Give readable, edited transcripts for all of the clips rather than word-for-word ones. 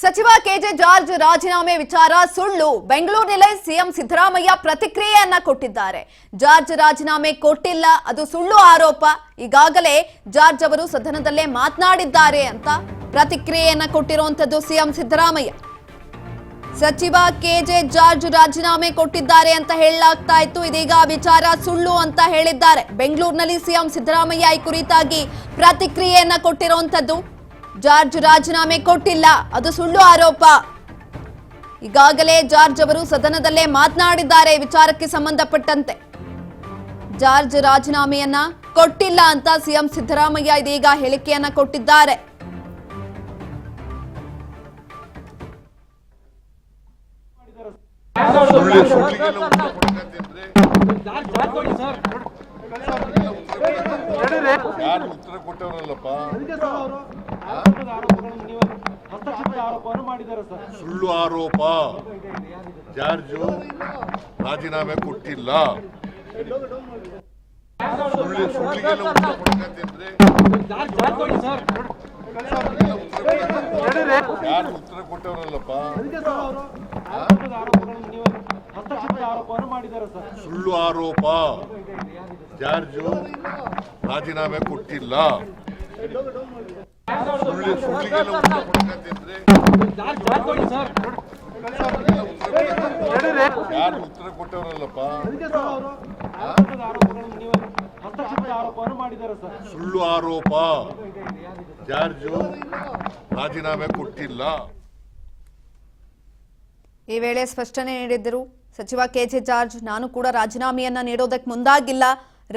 ಸಚಿವ K J George ರಾಜೀನಾಮೆ ವಿಚಾರ ಸುಳ್ಳು. ಬೆಂಗಳೂರಿನಲ್ಲಿ ಸಿಎಂ ಸಿದ್ದರಾಮಯ್ಯ ಪ್ರತಿಕ್ರಿಯೆಯನ್ನ ಕೊಟ್ಟಿದ್ದಾರೆ. ಜಾರ್ಜ್ ರಾಜೀನಾಮೆ ಕೊಟ್ಟಿಲ್ಲ, ಅದು ಸುಳ್ಳು ಆರೋಪ. ಈಗಾಗಲೇ ಜಾರ್ಜ್ ಅವರು ಸದನದಲ್ಲೇ ಮಾತನಾಡಿದ್ದಾರೆ ಅಂತ ಪ್ರತಿಕ್ರಿಯೆಯನ್ನ ಕೊಟ್ಟಿರುವಂತದ್ದು ಸಿಎಂ ಸಿದ್ದರಾಮಯ್ಯ. ಸಚಿವ ಕೆಜೆ ಜಾರ್ಜ್ ರಾಜೀನಾಮೆ ಕೊಟ್ಟಿದ್ದಾರೆ ಅಂತ ಹೇಳಲಾಗ್ತಾ ಇತ್ತು, ಇದೀಗ ವಿಚಾರ ಸುಳ್ಳು ಅಂತ ಹೇಳಿದ್ದಾರೆ. ಬೆಂಗಳೂರಿನಲ್ಲಿ ಸಿಎಂ ಸಿದ್ದರಾಮಯ್ಯ ಈ ಕುರಿತಾಗಿ ಪ್ರತಿಕ್ರಿಯೆಯನ್ನ ಕೊಟ್ಟಿರುವಂತದ್ದು. ಜಾರ್ಜ್ ರಾಜೀನಾಮೆ ಕೊಟ್ಟಿಲ್ಲ, ಅದು ಸುಳ್ಳು ಆರೋಪ. ಈಗಾಗಲೇ ಜಾರ್ಜ್ ಅವರು ಸದನದಲ್ಲೇ ಮಾತನಾಡಿದ್ದಾರೆ ವಿಚಾರಕ್ಕೆ ಸಂಬಂಧಪಟ್ಟಂತೆ. ಜಾರ್ಜ್ ರಾಜೀನಾಮೆಯನ್ನ ಕೊಟ್ಟಿಲ್ಲ ಅಂತ ಸಿಎಂ ಸಿದ್ದರಾಮಯ್ಯ ಇದೀಗ ಹೇಳಿಕೆಯನ್ನ ಕೊಟ್ಟಿದ್ದಾರೆ. ಉತ್ತರ ಕೊಟ್ಟವರಲ್ಲಪ್ಪ, ಸುಳ್ಳು ಆರೋಪ. ಜಾರ್ಜು ರಾಜೀನಾಮೆ ಕೊಟ್ಟಿಲ್ಲ. ಸುಳ್ಳಿಗೆಲ್ಲ ಉತ್ತರ ಕೊಡಕಂತಿದ್ರೆ ಯಾರು ಉತ್ತರ ಕೊಟ್ಟವರಲ್ಲಪ್ಪ, ಸುಳ್ಳು ಆರೋಪ. ಜಾರ್ಜು ರಾಜೀನಾಮೆ ಕೊಟ್ಟಿಲ್ಲ. ಸುಳ್ಳಿಗೆಲ್ಲ ಉತ್ತರ ಕೊಡಕಂತಿದ್ರೆ ಯಾರು ಉತ್ತರ ಕೊಟ್ಟವರಲ್ಲಪ್ಪ, ಸುಳ್ಳು ಆರೋಪ. ಜಾರ್ಜು ರಾಜೀನಾಮೆ ಕೊಟ್ಟಿಲ್ಲ. ಈ ವೇಳೆ ಸ್ಪಷ್ಟನೆ ನೀಡಿದ್ದರು ಸಚಿವ ಕೆಜೆ ಜಾರ್ಜ್. ನಾನು ಕೂಡ ರಾಜೀನಾಮೆಯನ್ನ ನೀಡೋದಕ್ಕೆ ಮುಂದಾಗಿಲ್ಲ,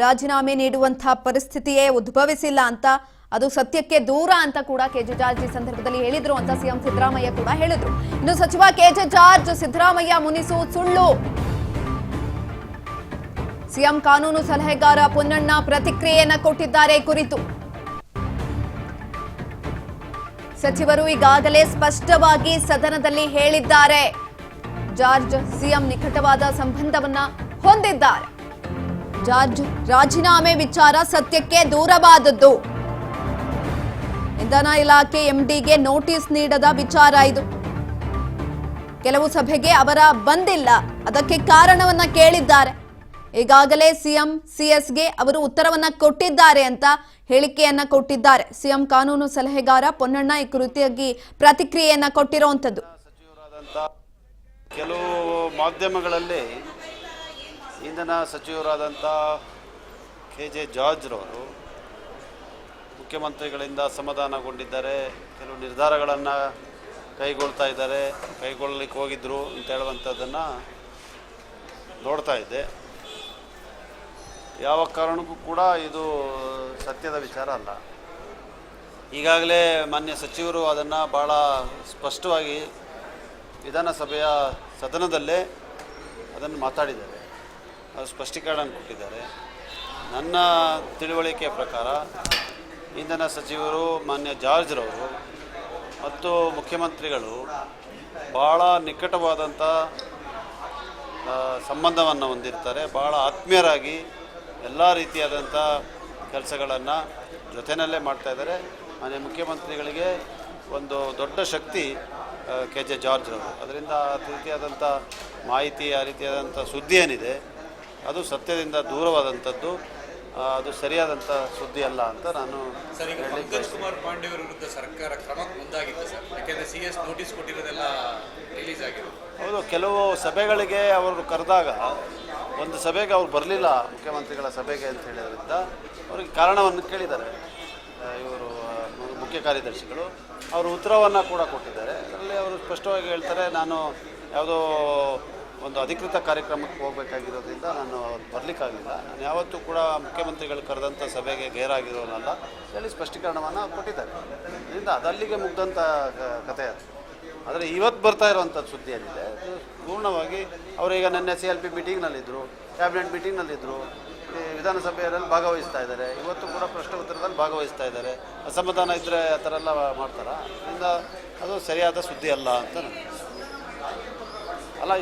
ರಾಜೀನಾಮೆ ನೀಡುವಂತಹ ಪರಿಸ್ಥಿತಿಯೇ ಉದ್ಭವಿಸಿಲ್ಲ ಅಂತ, ಅದು ಸತ್ಯಕ್ಕೆ ದೂರ ಅಂತ ಕೂಡ ಕೆಜೆ ಜಾರ್ಜ್ ಈ ಸಂದರ್ಭದಲ್ಲಿ ಹೇಳಿದ್ರು ಅಂತ ಸಿಎಂ ಸಿದ್ದರಾಮಯ್ಯ ಕೂಡ ಹೇಳಿದ್ರು. ಇನ್ನು ಸಚಿವ ಕೆಜೆ ಜಾರ್ಜ್ ಸಿದ್ದರಾಮಯ್ಯ ಮುನಿಸುವುದು ಸುಳ್ಳು. ಸಿಎಂ ಕಾನೂನು ಸಲಹೆಗಾರ ಪೊನ್ನಣ್ಣ ಪ್ರತಿಕ್ರಿಯೆಯನ್ನ ಕೊಟ್ಟಿದ್ದಾರೆ ಕುರಿತು. ಸಚಿವರು ಈಗಾಗಲೇ ಸ್ಪಷ್ಟವಾಗಿ ಸದನದಲ್ಲಿ ಹೇಳಿದ್ದಾರೆ, ಜಾರ್ಜ್ ಸಿಎಂ ನಿಕಟವಾದ ಸಂಬಂಧವನ್ನ ಹೊಂದಿದ್ದಾರೆ. ಜಾರ್ಜ್ ರಾಜೀನಾಮೆ ವಿಚಾರ ಸತ್ಯಕ್ಕೆ ದೂರವಾದದ್ದು. ಇಂಧನ ಇಲಾಖೆ ಎಂಡಿಗೆ ನೋಟಿಸ್ ನೀಡದ ವಿಚಾರ ಇದು. ಕೆಲವು ಸಭೆಗೆ ಅವರ ಬಂದಿಲ್ಲ, ಅದಕ್ಕೆ ಕಾರಣವನ್ನ ಕೇಳಿದ್ದಾರೆ. ಈಗಾಗಲೇ ಸಿಎಂ ಸಿಎಸ್ಗೆ ಅವರು ಉತ್ತರವನ್ನ ಕೊಟ್ಟಿದ್ದಾರೆ ಅಂತ ಹೇಳಿಕೆಯನ್ನ ಕೊಟ್ಟಿದ್ದಾರೆ. ಸಿಎಂ ಕಾನೂನು ಸಲಹೆಗಾರ ಪೊನ್ನಣ್ಣ ಈ ಕುರಿತಾಗಿ ಪ್ರತಿಕ್ರಿಯೆಯನ್ನ ಕೊಟ್ಟಿರುವಂತದ್ದು. ಕೆಲವು ಮಾಧ್ಯಮಗಳಲ್ಲಿ ಇಂಧನ ಸಚಿವರಾದಂಥ ಕೆಜೆ ಜಾರ್ಜ್ ರವರು ಮುಖ್ಯಮಂತ್ರಿಗಳಿಂದ ಅಸಮಾಧಾನಗೊಂಡಿದ್ದಾರೆ, ಕೆಲವು ನಿರ್ಧಾರಗಳನ್ನು ಕೈಗೊಳ್ತಾ ಇದ್ದಾರೆ, ಕೈಗೊಳ್ಳಲಿಕ್ಕೆ ಹೋಗಿದ್ರು ಅಂತ ಹೇಳುವಂಥದ್ದನ್ನು ನೋಡ್ತಾ ಇದ್ದೆ. ಯಾವ ಕಾರಣಕ್ಕೂ ಕೂಡ ಇದು ಸತ್ಯದ ವಿಚಾರ ಅಲ್ಲ. ಈಗಾಗಲೇ ಮಾನ್ಯ ಸಚಿವರು ಅದನ್ನು ಭಾಳ ಸ್ಪಷ್ಟವಾಗಿ ವಿಧಾನಸಭೆಯ ಸದನದಲ್ಲೇ ಅದನ್ನು ಮಾತಾಡಿದ್ದಾರೆ, ಅದು ಸ್ಪಷ್ಟೀಕರಣ ಕೊಟ್ಟಿದ್ದಾರೆ. ನನ್ನ ತಿಳುವಳಿಕೆಯ ಪ್ರಕಾರ ಇಂಧನ ಸಚಿವರು ಮಾನ್ಯ ಜಾರ್ಜ್ ರವರು ಮತ್ತು ಮುಖ್ಯಮಂತ್ರಿಗಳು ಭಾಳ ನಿಕಟವಾದಂಥ ಸಂಬಂಧವನ್ನು ಹೊಂದಿರ್ತಾರೆ. ಭಾಳ ಆತ್ಮೀಯರಾಗಿ ಎಲ್ಲ ರೀತಿಯಾದಂಥ ಕೆಲಸಗಳನ್ನು ಜೊತೆಯಲ್ಲೇ ಮಾಡ್ತಾಯಿದ್ದಾರೆ. ಮಾನ್ಯ ಮುಖ್ಯಮಂತ್ರಿಗಳಿಗೆ ಒಂದು ದೊಡ್ಡ ಶಕ್ತಿ ಕೆಜೆ ಜಾರ್ಜ್ ರವರು. ಅದರಿಂದ ಆ ರೀತಿಯಾದಂಥ ಮಾಹಿತಿ, ಆ ರೀತಿಯಾದಂಥ ಸುದ್ದಿ ಏನಿದೆ ಅದು ಸತ್ಯದಿಂದ ದೂರವಾದಂಥದ್ದು, ಅದು ಸರಿಯಾದಂಥ ಸುದ್ದಿ ಅಲ್ಲ ಅಂತ ನಾನು ಕುಮಾರ್ ಪಾಂಡೆ ಅವರ ವಿರುದ್ಧ ಸರ್ಕಾರ ಕ್ರಮಕ್ಕೆ ಮುಂದಾಗಿತ್ತು ಸರ್, ಯಾಕೆಂದರೆ ಸಿಎಸ್ ನೋಟಿಸ್ ಕೊಟ್ಟಿರೋದೆಲ್ಲ ರಿಲೀಸ್ ಆಗಿದೆ. ಹೌದು, ಕೆಲವು ಸಭೆಗಳಿಗೆ ಅವರು ಕರೆದಾಗ ಒಂದು ಸಭೆಗೆ ಅವ್ರು ಬರಲಿಲ್ಲ, ಮುಖ್ಯಮಂತ್ರಿಗಳ ಸಭೆಗೆ ಅಂತ ಹೇಳಿದ್ರಿಂದ ಅವರಿಗೆ ಕಾರಣವನ್ನು ಕೇಳಿದ್ದಾರೆ ಇವರು ಮುಖ್ಯ ಕಾರ್ಯದರ್ಶಿಗಳು. ಅವರು ಉತ್ತರವನ್ನು ಕೂಡ ಕೊಟ್ಟಿದ್ದಾರೆ. ಅದರಲ್ಲಿ ಅವರು ಸ್ಪಷ್ಟವಾಗಿ ಹೇಳ್ತಾರೆ, ನಾನು ಯಾವುದೋ ಒಂದು ಅಧಿಕೃತ ಕಾರ್ಯಕ್ರಮಕ್ಕೆ ಹೋಗಬೇಕಾಗಿರೋದ್ರಿಂದ ನಾನು ಬರಲಿಕ್ಕಾಗಲಿಲ್ಲ, ನಾನು ಯಾವತ್ತೂ ಕೂಡ ಮುಖ್ಯಮಂತ್ರಿಗಳು ಕರೆದಂಥ ಸಭೆಗೆ ಗೈರಾಗಿರೋನಲ್ಲ ಹೇಳಿ ಸ್ಪಷ್ಟೀಕರಣವನ್ನು ಕೊಟ್ಟಿದ್ದಾರೆ. ಅದರಿಂದ ಅದಲ್ಲಿಗೆ ಮುಗ್ದಂಥ ಕಥೆ ಅದು. ಆದರೆ ಇವತ್ತು ಬರ್ತಾ ಇರುವಂಥದ್ದು ಸುದ್ದಿ ಏನಿದೆ ಅದು ಪೂರ್ಣವಾಗಿ ಅವರೀಗ ನಿನ್ನೆ CLP ಮೀಟಿಂಗ್ನಲ್ಲಿದ್ದರು, ಕ್ಯಾಬಿನೆಟ್ ಮೀಟಿಂಗ್ನಲ್ಲಿದ್ದರು, ವಿಧಾನಸಭೆಯಲ್ಲಿ ಭಾಗವಹಿಸ್ತಾ ಇದ್ದಾರೆ. ಇವತ್ತು ಕೂಡ ಪ್ರಶ್ನೆ ಉತ್ತರದಲ್ಲಿ ಭಾಗವಹಿಸ್ತಾ ಇದ್ದಾರೆ. ಅಸಮಾಧಾನ ಇದ್ದರೆ ಆ ಥರ ಎಲ್ಲ ಮಾಡ್ತಾರೆ. ಅದರಿಂದ ಅದು ಸರಿಯಾದ ಸುದ್ದಿ ಅಲ್ಲ ಅಂತ ನಾನು